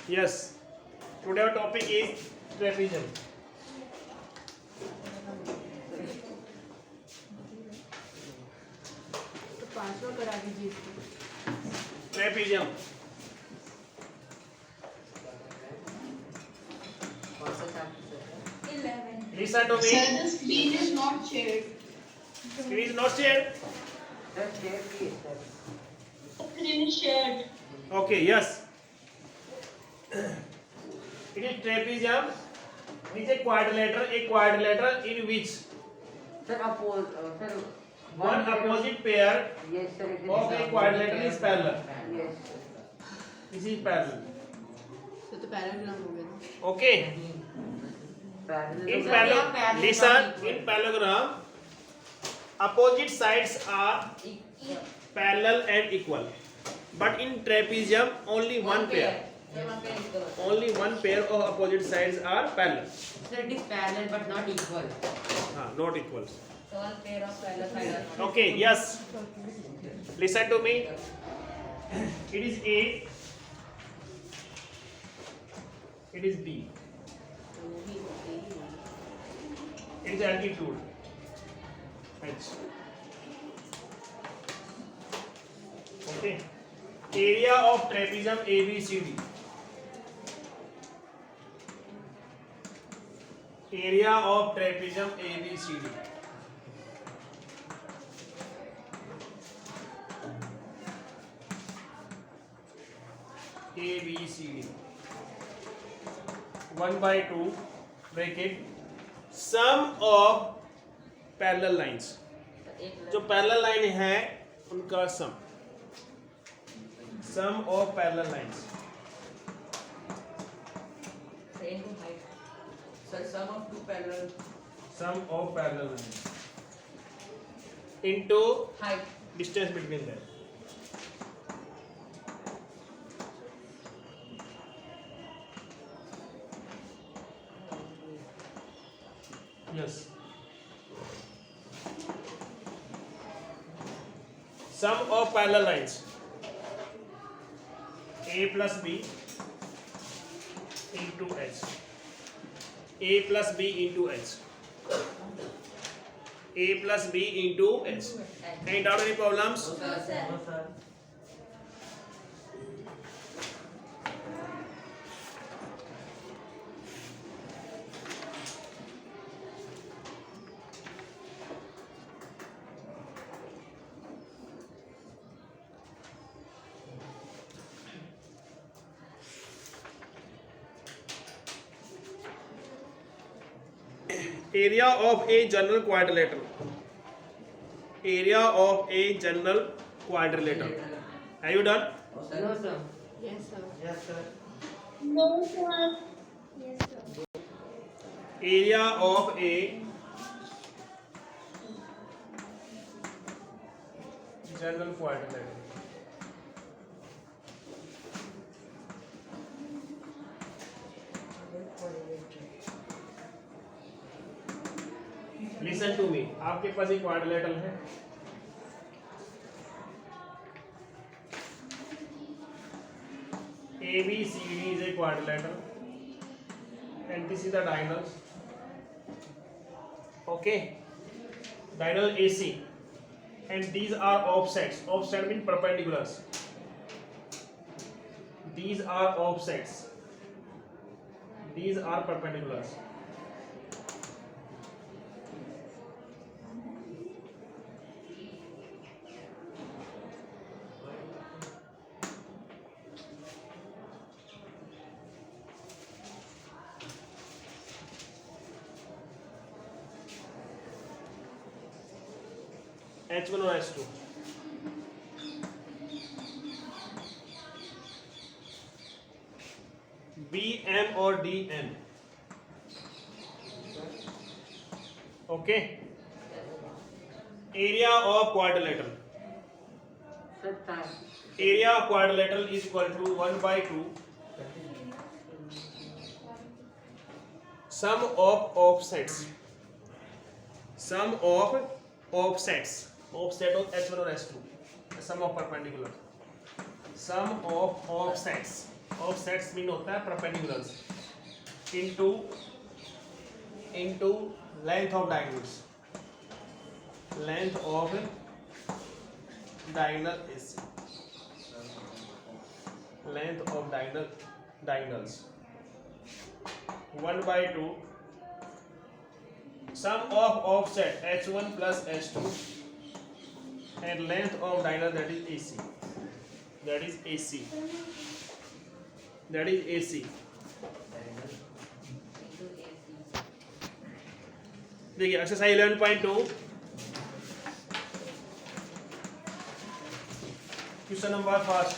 Yes. Today our topic is trapezium. तो पांचवा करा दीजिए इसको। Trapezium. Listen to me. Sir, the screen is not shared. Screen is not shared. The screen is shared. Okay. Yes. It is trapezium. It is a quadrilateral. A quadrilateral in which Sir, one opposite pair yes, sir, it is of a quadrilateral is parallel. Yes. This is parallel. तो पैराग्राम हो गया ना। Okay. Parallel. In Sir, parallel, parallel listen. not In parallelogram, opposite sides are equal. parallel and equal. But in trapezium, only one pair. Only one pair of opposite sides are parallel. Sir, it is parallel but not equal. Not equals. So one pair of parallel sides are Okay, yes. Listen to me. It is A. It is B. It is altitude. H. Okay. Area of trapezium ABCD. Area of trapezium ABCD. ABCD. 1/2 bracket sum of parallel lines. जो parallel line है उनका sum of parallel lines. same to height. Sir, sum of two parallel Sum of parallel lines into height. distance between them. Yes. Sum of parallel lines. A plus B into H. A plus B into H. A plus B into H. Any doubt, any problems? No, sir. Area of a general quadrilateral. Area of a general quadrilateral. Have you done? No, sir. Yes sir. Yes, sir. No, sir. Area of a general quadrilateral. Listen to me. आपके पास एक quadrilateral है. ABCD is a quadrilateral, and this is the diagonals. Okay, diagonal AC, and these are offsets. Offset means perpendiculars. These are offsets. These are perpendiculars. H1 or H2. BM or DN. Okay. Area of quadrilateral. Sir, time. Area of quadrilateral is equal to 1/2 sum of offsets. Sum of offsets. Offset of H1 or H2. The sum of perpendicular. Sum of offsets. Offsets mean होता है perpendiculars into length of diagonals, length of diagonal is length of diagonals 1 by 2 sum of offset h1 plus h2 and length of diagonal that is AC. देखिए exercise 11.2 question number first.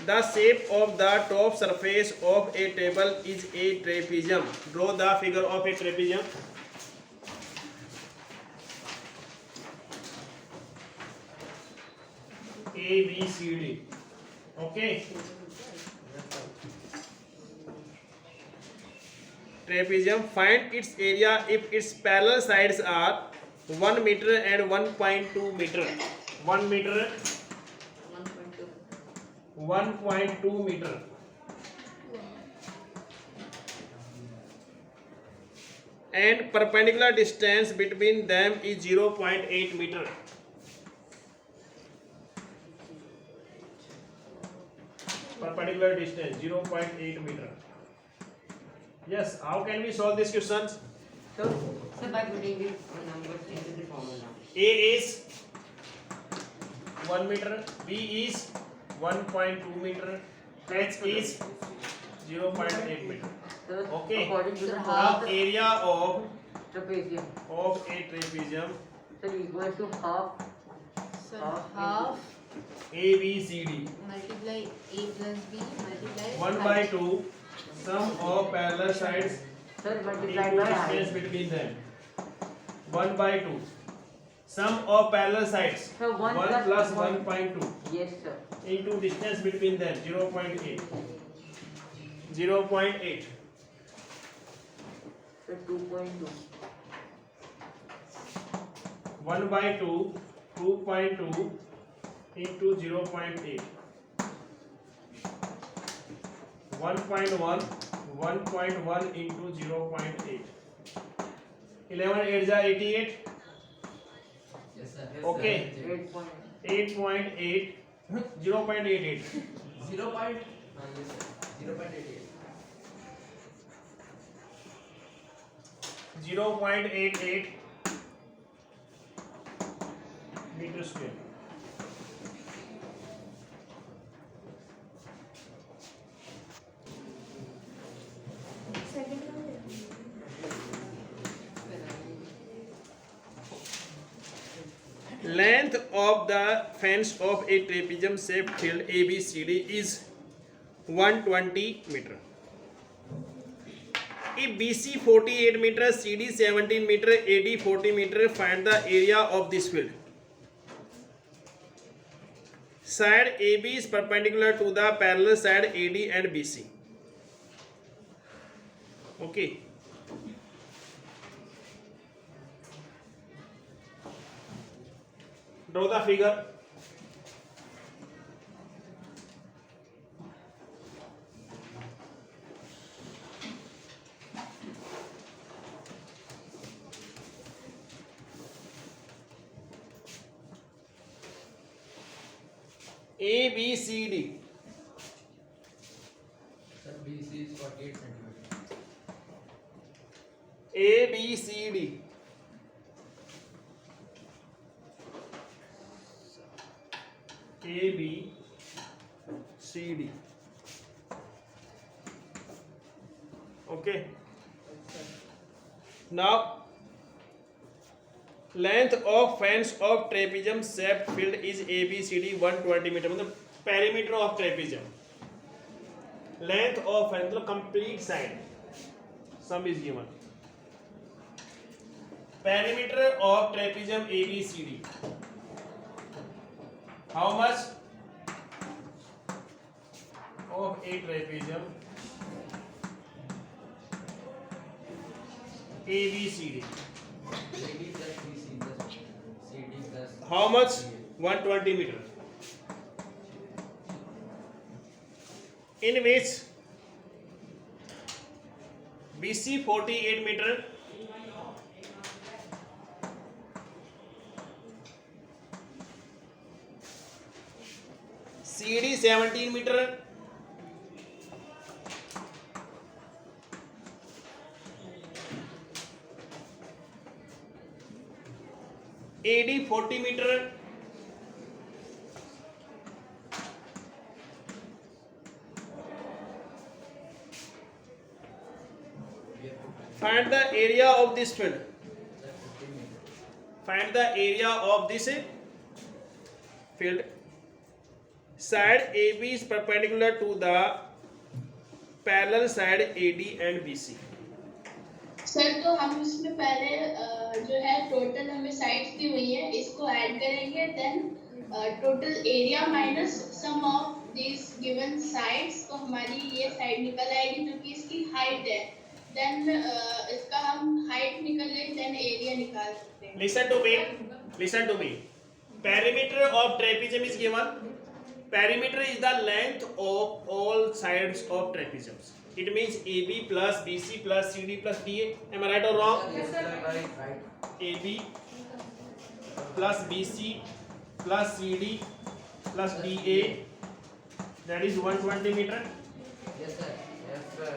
The shape of the top surface of a table is a trapezium. Draw the figure of a trapezium. A, B, C, D. Okay. Trapezium. Find its area if its parallel sides are 1 meter and 1.2 meter. 1 meter. 1.2 meter. And perpendicular distance between them is 0.8 meter. Perpendicular distance 0.8 meter. Yes, how can we solve these questions? So by putting the numbers into the formula. A is 1 meter, B is 1.2 meter, H is 0.8 meter. So Okay. according to the Now half area of trapezium, a trapezium so equal to half So Half half A, B, C, D. multiply A plus B multiply 1 by 2 sum of parallel sides sir into multiplied by distance height. between them. 1 by 2 sum of parallel sides So 1 plus plus 1.2 Yes sir. into distance between them 0.8. 0.8. So 2.2. 1 by 2 2.2 into 0.8. 1.1 1.1 into 0.8. 11 8 is 88. Yes, sir. Okay. 8.8. 8.8 0.88. 0 point. Yes, sir. 0.88. 0.88 meter square. Length of the fence of a trapezium shaped field ABCD is 120 meter. If BC 48 meter, CD 17 meter, AD 40 meter, find the area of this field. Side AB is perpendicular to the parallel side AD and BC. Okay. Draw the figure. A, B, C, D. Sir, BC is 48 centimeter. A, B, C, D. A, B, C, D. Okay. Now, length of fence of trapezium shaped field is ABCD 120 meter. मतलब perimeter of trapezium. Length of fence मतलब complete side. Sum is given. Perimeter of trapezium ABCD. How much of a trapezium ABCD? CD plus BC plus CD plus. How much? 120 meter. in which BC 48 meter, CD 17 meter, AD 40 meter, find the area of this field. Find the area of this field. Side AB is perpendicular to the parallel side AD and BC. Sir तो हम इसमें पहले जो है total हमें sides दी हुई है इसको ऐड करेंगे then total area minus sum of this given sides तो हमारी ये साइड निकल आएगी जो कि इसकी हाइट है देन इसका हम हाइट निकल गई देन एरिया निकाल सकते हैं. Listen to me. Perimeter of trapezium is given. Perimeter is the length of all sides of trapezium. It means AB plus BC plus CD plus DA. Am I right or wrong? Yes, sir. Right. AB plus BC plus CD plus DA, that is 120 meter. Yes, sir. Yes, sir.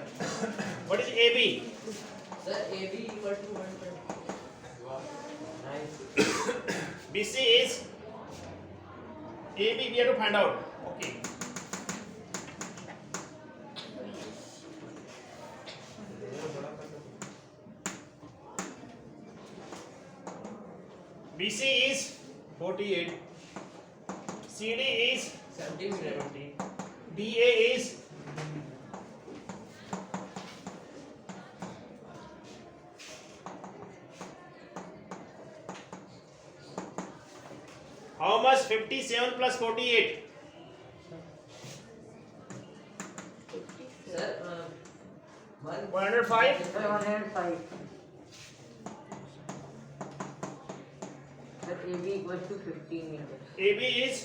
What is AB? Sir, AB equal to 120. Nice. BC is AB. We have to find out. Okay. BC is 48. CD is 70 meter. 70. DA is how much? 57 plus 48. Sir, 105. 105. Sir, AB equals to 15 meters. AB is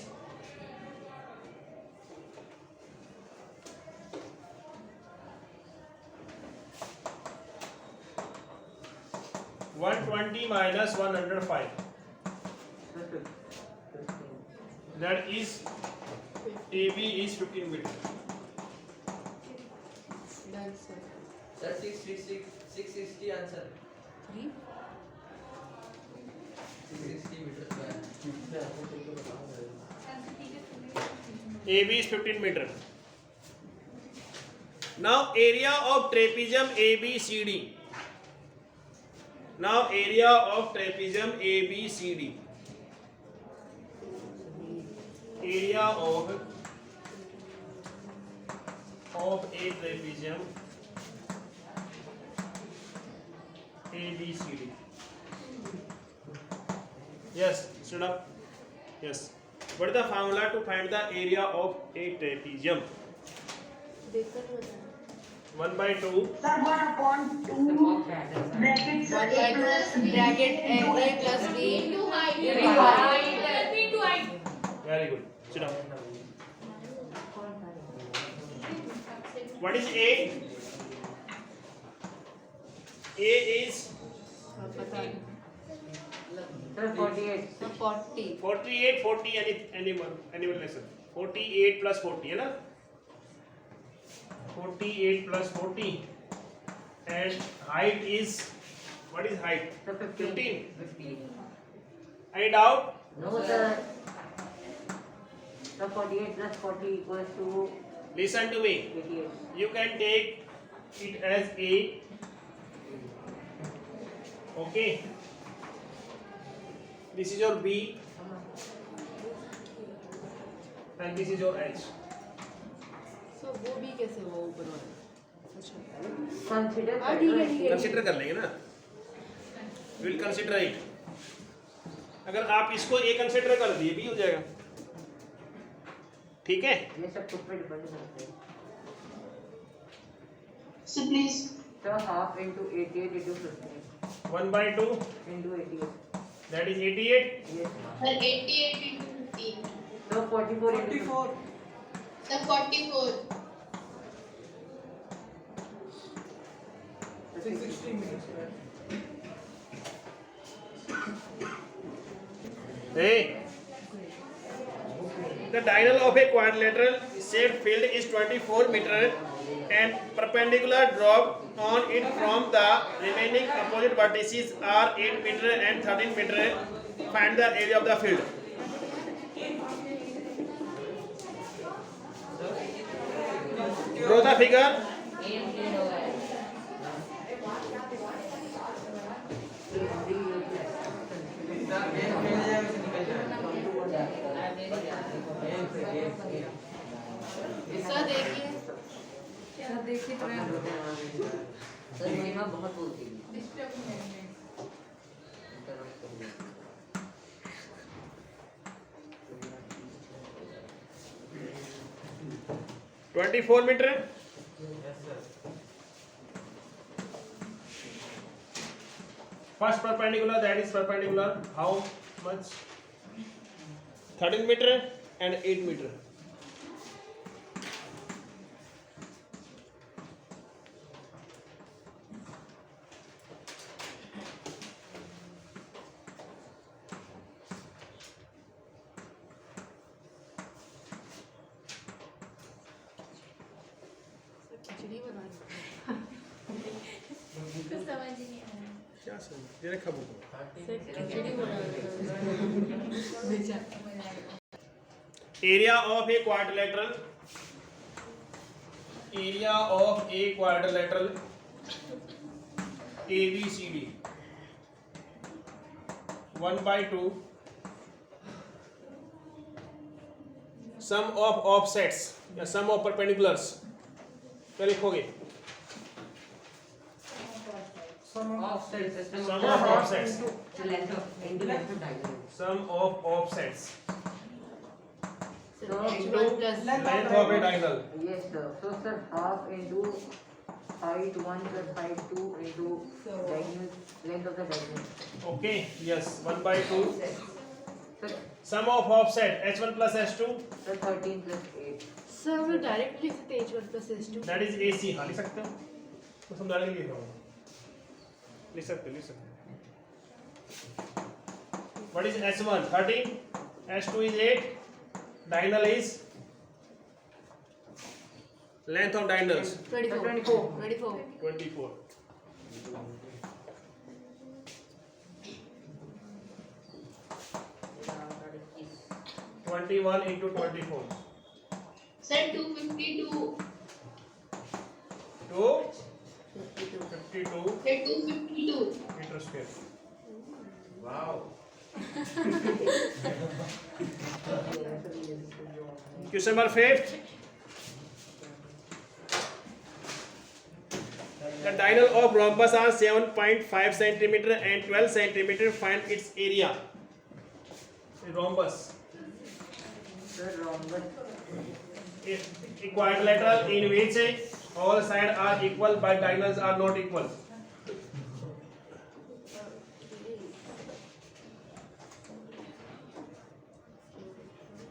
120 minus 105. Sir, 15. That is AB is 15 meter. Done, sir. sir, 660 answer. 3. 660 meter square. AB is 15 meter. Now area of trapezium ABCD. Now area of trapezium ABCD. Area of a trapezium ABCD. Yes, stood up. Yes. What is the formula to find the area of a trapezium? देखो नहीं होता. 1 by 2. Sir, 1/2 brackets Bracket A plus B into height. into height. Very good. Sit down. What is A? A is पता नहीं. Sir, 48. So 40. 48, 40, anyone lesson. 48 plus 40, है ना? 48 plus 40. And height is, what is height? Sir, 15. 15. Any doubt? No, sir. Sir, 48 plus 40 equals to Listen to me. 88. You can take it as A. Okay. This is your B and this is your H. So वो भी कैसे वो ऊपर वाला. अच्छा. Consider हाँ, ठीक है, ठीक है. कंसिडर कर लेंगे ना. Will consider it. अगर आप इसको ए कंसिडर कर दिए भी हो जाएगा. ठीक है. ये सब खुद पे डिपेंड करते हैं. So please. Sir, half into 88 into 15 1 by 2, into 88. that is 88. Yes. Sir, 88 into 15. So 44 into 44. Sir, 44. 660 meters square. Hey. The diagonal of a quadrilateral shaped field is 24 meter and perpendicular drop on it from the remaining opposite vertices are 8 meter and 13 meter. Find the area of the field. Draw the figure. Sir देखिए sir देखिए तो sir महिमा बहुत बोलती है 24 meter. Yes, sir. First perpendicular, that is perpendicular. How much? 13 meter and 8 meter. खिचड़ी बना क्या समझ? ये रखा बुक में। खिचड़ी बना Area of a quadrilateral. Area of a quadrilateral. ABCD. 1/2. Sum of offsets या sum of perpendiculars. क्या लिखोगे? Sum of offsets. Sum of offsets. length of diagonal. Sum of offsets. So Into length of a diagonal. yes sir. So sir half into height 1 plus height 2 into diagonal length of the diagonal. Okay. Yes. 1/2. Sir, Sum of offset h1 plus h2. sir 13 plus 8. Sir हम direct लिख सकते हैं h1 plus h2 That is AC. हाँ लिख सकते हो? तो समझाने के लिए लिख रहा हूँ। लिख सकते हो। What is h1? 13. h2 is 8. Diagonal is length of diagonals 24 24. 21 into 24. Sir, 252. 252 Sir, 252. meter square. Wow. Question number 5. The diagonal of rhombus are 7.5 centimeter and 12 centimeter. Find its area. Rhombus. Sir rhombus. Equilateral in which all sides are equal but diagonals are not equal.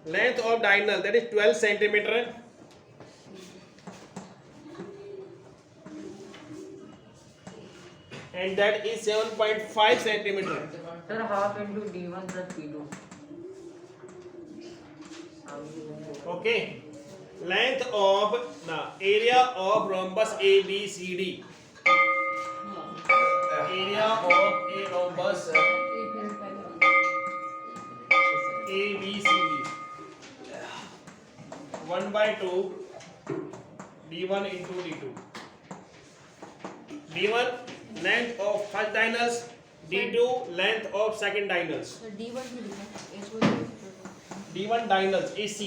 Length of diagonal, that is 12 centimeter. And that is 7.5 centimeter. Sir half into d1 plus d2. Okay. Length of the area of rhombus ABCD. Area of a rhombus ABCD. 1/2 d1 into d2. d1 length of first diagonals, d2 length of second diagonals. Sir d1 भी लिखा h1 d1 diagonals AC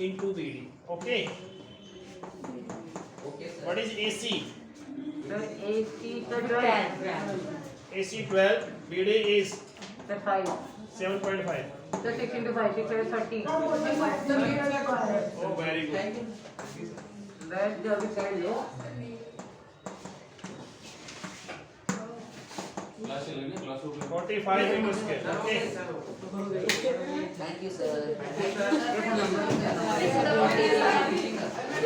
into BD. Okay. Okay, sir. What is AC? Sir AC sir 12. AC 12. BD is Sir 5. 7.5. Sir 6 into 5 6 is 30. Oh, very good. Thank you. Where the other side low? Class चलेंगे class हो गया 45 meter square. Okay. Sir. Thank you, sir. Thank you, sir.